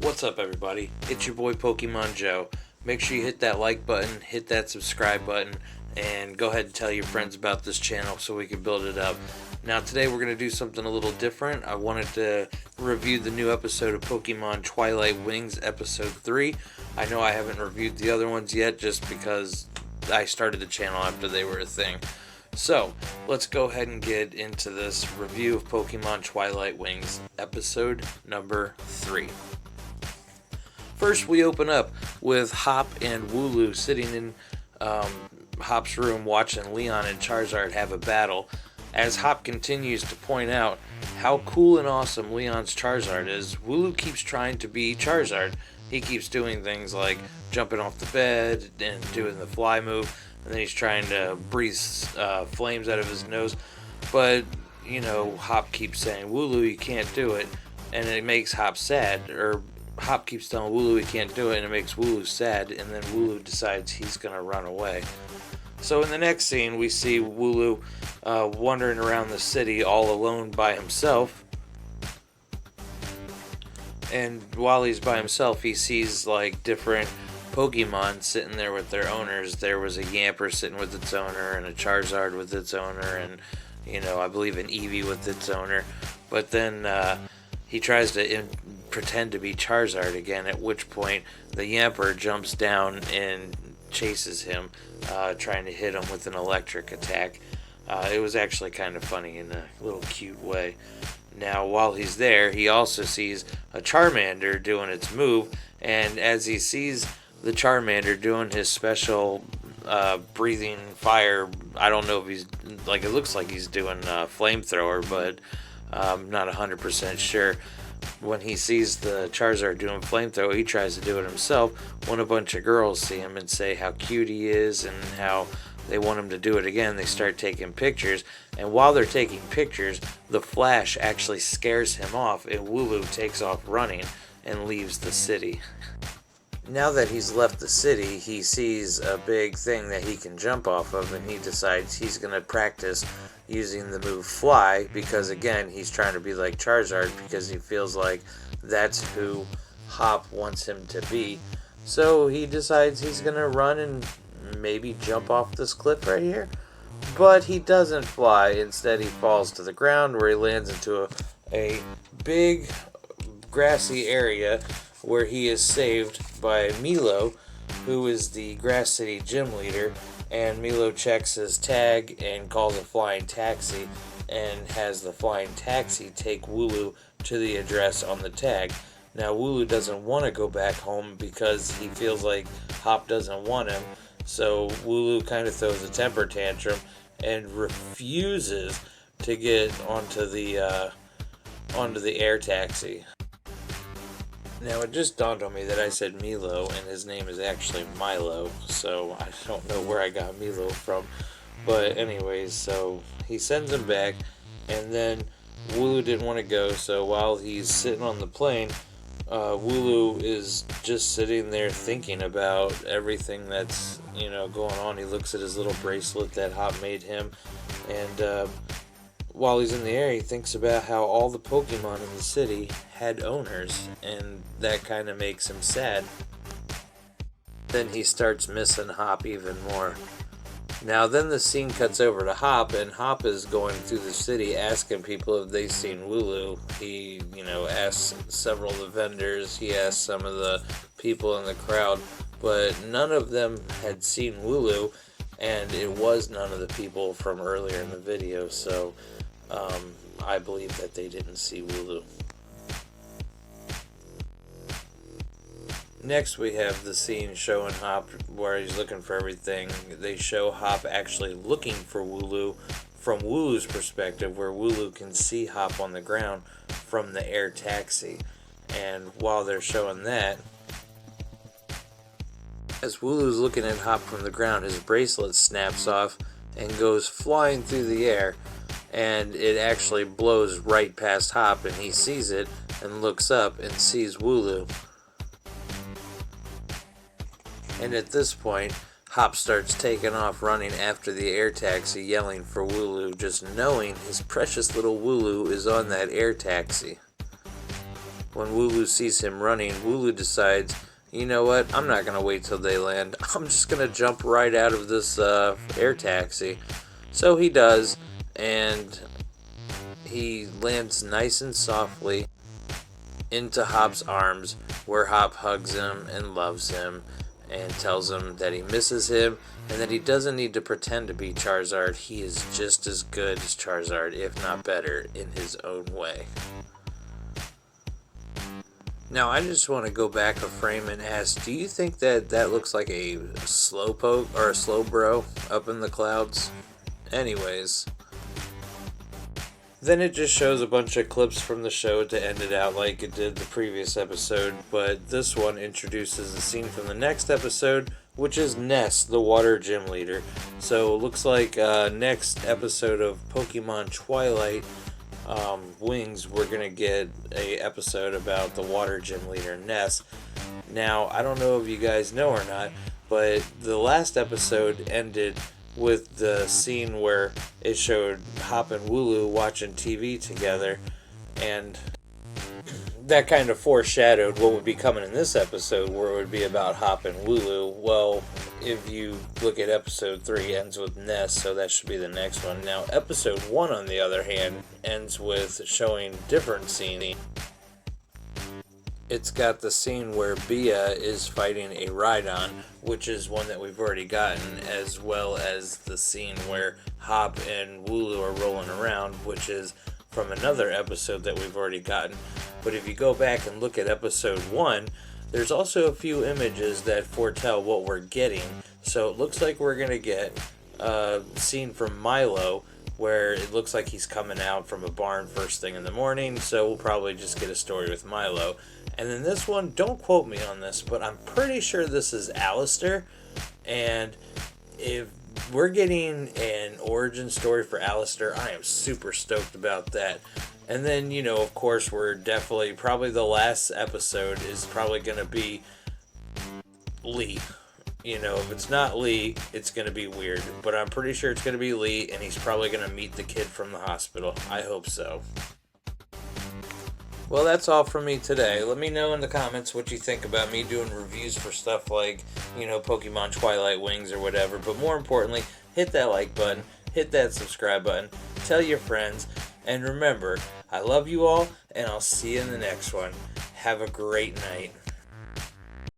What's up, everybody? It's your boy Pokemon Joe. Make sure you hit that like button, hit that subscribe button, and go ahead and tell your friends about this channel so we can build it up. Now today we're going to do something a little different. I wanted to review the new episode of Pokemon Twilight Wings episode 3. I know I haven't reviewed the other ones yet just because I started the channel after they were a thing. So, let's go ahead and get into this review of Pokemon Twilight Wings episode number 3. First, we open up with Hop and Wooloo sitting in Hop's room watching Leon and Charizard have a battle. As Hop continues to point out how cool and awesome Leon's Charizard is, Wooloo keeps trying to be Charizard. He keeps doing things like jumping off the bed and doing the fly move, and then he's trying to breathe flames out of his nose. But, Hop keeps saying, Wooloo, you can't do it, and it makes Hop sad, or Hop keeps telling Wooloo he can't do it, and it makes Wooloo sad, and then Wooloo decides he's going to run away. So in the next scene, we see Wooloo wandering around the city all alone by himself. And while he's by himself, he sees different Pokemon sitting there with their owners. There was a Yamper sitting with its owner, and a Charizard with its owner, and I believe an Eevee with its owner. But then he tries to pretend to be Charizard again, at which point the Yamper jumps down and chases him, trying to hit him with an electric attack. It was actually kind of funny in a little cute way. Now, while he's there, he also sees a Charmander doing its move, and as he sees the Charmander doing his special breathing fire, I don't know if he's, it looks like he's doing flamethrower, but I'm not 100% sure. When he sees the Charizard doing flamethrower, he tries to do it himself. When a bunch of girls see him and say how cute he is and how they want him to do it again, they start taking pictures. And while they're taking pictures, the Flash actually scares him off, and Wooloo takes off running and leaves the city. Now that he's left the city, he sees a big thing that he can jump off of, and he decides he's going to practice using the move Fly, because again, he's trying to be like Charizard because he feels like that's who Hop wants him to be. So he decides he's going to run and maybe jump off this cliff right here. But he doesn't fly. Instead, he falls to the ground where he lands into a big grassy area where he is saved by Milo, who is the Grass City gym leader. And Milo checks his tag and calls a flying taxi and has the flying taxi take Wooloo to the address on the tag. Now, Wooloo doesn't want to go back home because he feels like Hop doesn't want him. So Wooloo kind of throws a temper tantrum and refuses to get onto the air taxi. Now, it just dawned on me that I said Milo, and his name is actually Milo, so I don't know where I got Milo from. But anyways, so he sends him back, and then Wooloo didn't want to go, so while he's sitting on the plane, Wooloo is just sitting there thinking about everything that's, going on. He looks at his little bracelet that Hop made him, and while he's in the air, he thinks about how all the Pokemon in the city had owners, and that kind of makes him sad. Then he starts missing Hop even more. Now, then the scene cuts over to Hop, and Hop is going through the city asking people if they've seen Wooloo. He, asks several of the vendors, he asks some of the people in the crowd, but none of them had seen Wooloo, and it was none of the people from earlier in the video, so I believe that they didn't see Wooloo. Next, we have the scene showing Hop where he's looking for everything. They show Hop actually looking for Wooloo from Wooloo's perspective, where Wooloo can see Hop on the ground from the air taxi. And while they're showing that, as Wooloo's looking at Hop from the ground, his bracelet snaps off and goes flying through the air, and it actually blows right past Hop, and he sees it and looks up and sees Wooloo. And at this point, Hop starts taking off running after the air taxi, yelling for Wooloo, just knowing his precious little Wooloo is on that air taxi. when Wooloo sees him running, Wooloo decides, you know what, I'm not going to wait till they land. I'm just going to jump right out of this air taxi. So he does, and he lands nice and softly into Hop's arms, where Hop hugs him and loves him and tells him that he misses him and that he doesn't need to pretend to be Charizard. He is just as good as Charizard, if not better, in his own way. Now, I just want to go back a frame and ask, do you think that that looks like a Slowpoke or a Slowbro up in the clouds? Anyways, then it just shows a bunch of clips from the show to end it out like it did the previous episode, but this one introduces a scene from the next episode, which is Ness, the water gym leader. So it looks like next episode of Pokemon Twilight Wings, we're going to get a episode about the water gym leader, Ness. Now, I don't know if you guys know or not, but the last episode ended with the scene where it showed Hop and Wooloo watching TV together, and that kind of foreshadowed what would be coming in this episode, where it would be about Hop and Wooloo. Well, if you look at episode 3, ends with Ness, so that should be the next one. Now, episode 1, on the other hand, ends with showing different scene. It's got the scene where Bia is fighting a Rhydon, which is one that we've already gotten, as well as the scene where Hop and Wooloo are rolling around, which is from another episode that we've already gotten. But if you go back and look at episode 1, there's also a few images that foretell what we're getting. So it looks like we're going to get a scene from Milo, where it looks like he's coming out from a barn first thing in the morning, so we'll probably just get a story with Milo. And then this one, don't quote me on this, but I'm pretty sure this is Alistair, and if we're getting an origin story for Alistair, I am super stoked about that. And then, you know, of course, we're definitely, probably the last episode is probably going to be Lee. You know, if it's not Lee, it's going to be weird. But I'm pretty sure it's going to be Lee, and he's probably going to meet the kid from the hospital. I hope so. Well, that's all from me today. Let me know in the comments what you think about me doing reviews for stuff like, you know, Pokemon Twilight Wings or whatever. But more importantly, hit that like button, hit that subscribe button, tell your friends, and remember, I love you all, and I'll see you in the next one. Have a great night.